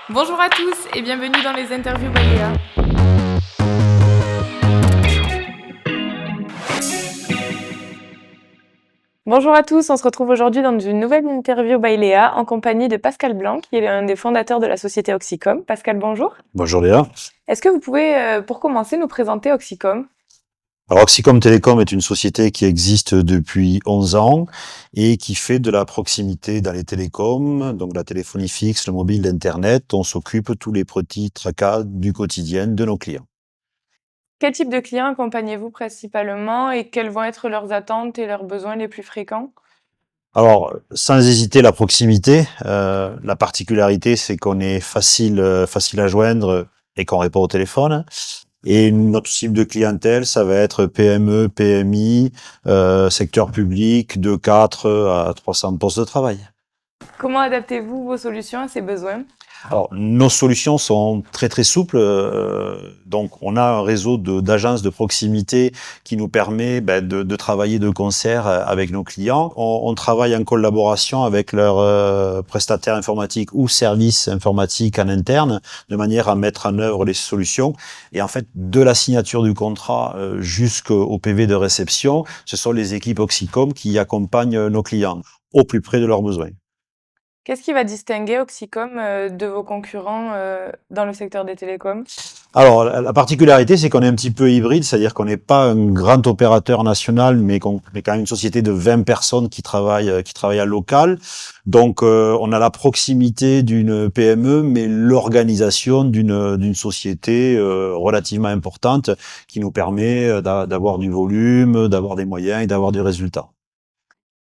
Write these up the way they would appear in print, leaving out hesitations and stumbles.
Bonjour à tous et bienvenue dans les interviews by Léa. Bonjour à tous, on se retrouve aujourd'hui dans une nouvelle interview by Léa en compagnie de Pascal Blanc, qui est un des fondateurs de la société Oxycom. Pascal, bonjour. Bonjour Léa. Est-ce que vous pouvez, pour commencer, nous présenter Oxycom? Alors Oxycom Télécom est une société qui existe depuis 11 ans et qui fait de la proximité dans les télécoms, donc la téléphonie fixe, le mobile, l'Internet. On s'occupe de tous les petits tracas du quotidien de nos clients. Quel type de clients accompagnez-vous principalement et quelles vont être leurs attentes et leurs besoins les plus fréquents? Alors, sans hésiter, la proximité. La particularité, c'est qu'on est facile à joindre et qu'on répond au téléphone. Et notre cible de clientèle, ça va être PME, PMI, secteur public, de 4 à 300 postes de travail. Comment adaptez-vous vos solutions à ces besoins? Alors, nos solutions sont très souples. Donc, on a un réseau d'agences de proximité qui nous permet de travailler de concert avec nos clients. On travaille en collaboration avec leurs prestataires informatiques ou services informatiques en interne, de manière à mettre en œuvre les solutions. Et en fait, de la signature du contrat jusqu'au PV de réception, ce sont les équipes Oxycom qui accompagnent nos clients au plus près de leurs besoins. Qu'est-ce qui va distinguer Oxycom de vos concurrents dans le secteur des télécoms? Alors, la particularité, c'est qu'on est un petit peu hybride, c'est-à-dire qu'on n'est pas un grand opérateur national, mais qu'on est quand même une société de 20 personnes qui travaillent à local. Donc, on a la proximité d'une PME, mais l'organisation d'une société relativement importante qui nous permet d'avoir du volume, d'avoir des moyens et d'avoir des résultats.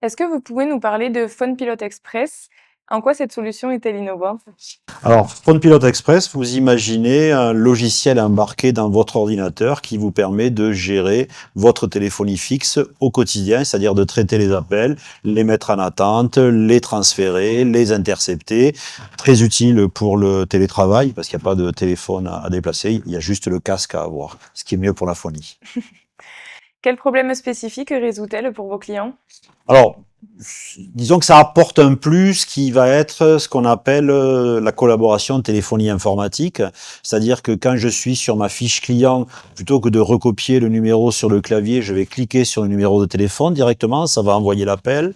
Est-ce que vous pouvez nous parler de Phone Pilot Express? En quoi cette solution est-elle innovante? Alors, Phone Pilot Express, vous imaginez un logiciel embarqué dans votre ordinateur qui vous permet de gérer votre téléphonie fixe au quotidien, c'est-à-dire de traiter les appels, les mettre en attente, les transférer, les intercepter. Très utile pour le télétravail parce qu'il n'y a pas de téléphone à déplacer, il y a juste le casque à avoir, ce qui est mieux pour la phonie. Quels problèmes spécifiques résout-elle pour vos clients? Alors, disons que ça apporte un plus qui va être ce qu'on appelle la collaboration téléphonie informatique. C'est-à-dire que quand je suis sur ma fiche client, plutôt que de recopier le numéro sur le clavier, je vais cliquer sur le numéro de téléphone directement, ça va envoyer l'appel.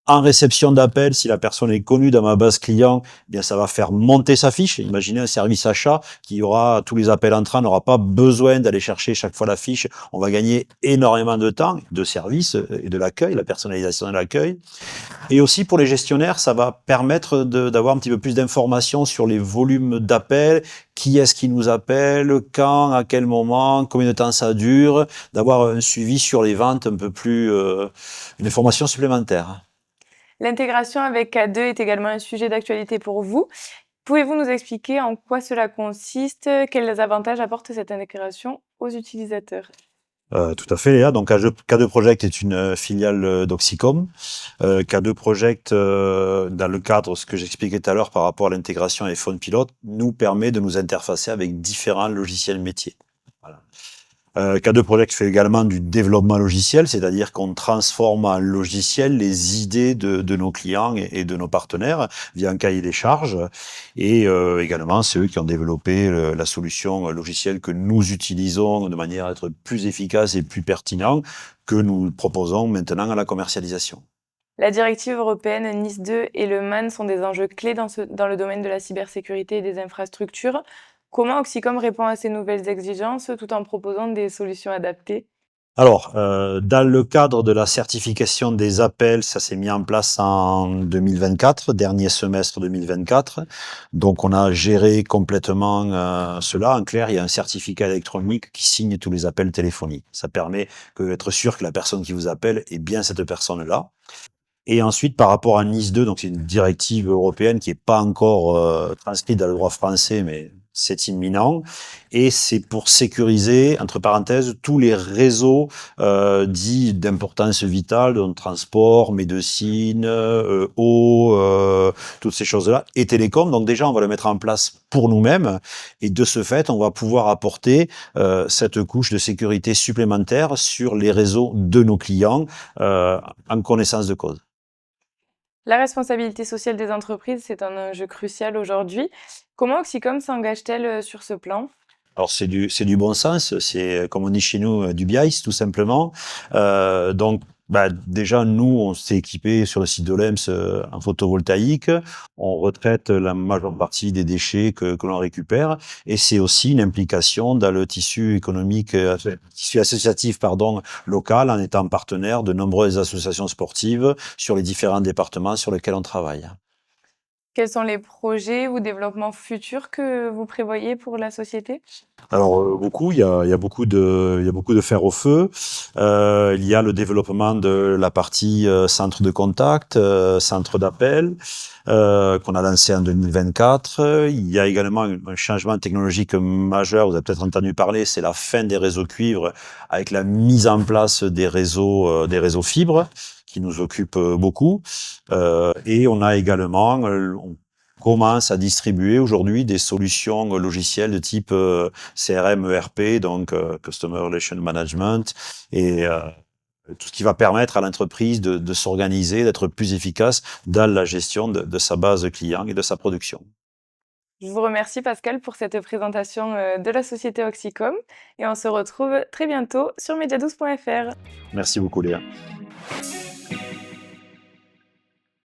En réception d'appel, si la personne est connue dans ma base client, eh bien ça va faire monter sa fiche. Imaginez un service achat qui aura tous les appels entrants, n'aura pas besoin d'aller chercher chaque fois la fiche. On va gagner énormément de temps, de service et de l'accueil, la personnalisation de l'accueil. Et aussi pour les gestionnaires, ça va permettre d'avoir un petit peu plus d'informations sur les volumes d'appels, qui est-ce qui nous appelle, quand, à quel moment, combien de temps ça dure, d'avoir un suivi sur les ventes un peu plus, une information supplémentaire. L'intégration avec K2 est également un sujet d'actualité pour vous. Pouvez-vous nous expliquer en quoi cela consiste? Quels avantages apporte cette intégration aux utilisateurs? Tout à fait, Léa. Donc, K2 Project est une filiale d'Oxycom. K2 Project, dans le cadre, ce que j'expliquais tout à l'heure par rapport à l'intégration avec Phone Pilot, nous permet de nous interfacer avec différents logiciels métiers. Voilà. K2 Project fait également du développement logiciel, c'est-à-dire qu'on transforme en logiciel les idées de nos clients et de nos partenaires via un cahier des charges. Et également, c'est eux qui ont développé la solution logicielle que nous utilisons de manière à être plus efficace et plus pertinent, que nous proposons maintenant à la commercialisation. La directive européenne NIS2 et le MAN sont des enjeux clés dans le domaine de la cybersécurité et des infrastructures. Comment Oxycom répond à ces nouvelles exigences tout en proposant des solutions adaptées? Alors, dans le cadre de la certification des appels, ça s'est mis en place en 2024, dernier semestre 2024. Donc, on a géré complètement cela. En clair, il y a un certificat électronique qui signe tous les appels téléphoniques. Ça permet d'être sûr que la personne qui vous appelle est bien cette personne-là. Et ensuite, par rapport à NIS 2, donc c'est une directive européenne qui n'est pas encore transcrite dans le droit français, mais c'est imminent. Et c'est pour sécuriser, entre parenthèses, tous les réseaux dits d'importance vitale, donc transport, médecine, eau, toutes ces choses-là, et télécom. Donc déjà, on va le mettre en place pour nous-mêmes. Et de ce fait, on va pouvoir apporter cette couche de sécurité supplémentaire sur les réseaux de nos clients en connaissance de cause. La responsabilité sociale des entreprises, c'est un enjeu crucial aujourd'hui. Comment Oxycom s'engage-t-elle sur ce plan? Alors c'est du bon sens, c'est comme on dit chez nous du biais tout simplement. Donc bah, déjà nous on s'est équipé sur le site de l'EMS en photovoltaïque, on retraite la majeure partie des déchets que l'on récupère et c'est aussi une implication dans le tissu économique, tissu associatif pardon local en étant partenaire de nombreuses associations sportives sur les différents départements sur lesquels on travaille. Quels sont les projets ou développements futurs que vous prévoyez pour la société? Alors beaucoup, il y a beaucoup de fer au feu. Il y a le développement de la partie centre de contact, centre d'appel qu'on a lancé en 2024. Il y a également un changement technologique majeur. Vous avez peut-être entendu parler, c'est la fin des réseaux cuivre avec la mise en place des réseaux fibres qui nous occupe beaucoup. Et on a également on commence à distribuer aujourd'hui des solutions logicielles de type CRM, ERP, donc Customer Relation Management, et tout ce qui va permettre à l'entreprise de s'organiser, d'être plus efficace dans la gestion de sa base client et de sa production. Je vous remercie Pascal pour cette présentation de la société Oxycom et on se retrouve très bientôt sur mediadouce.fr. Merci beaucoup Léa.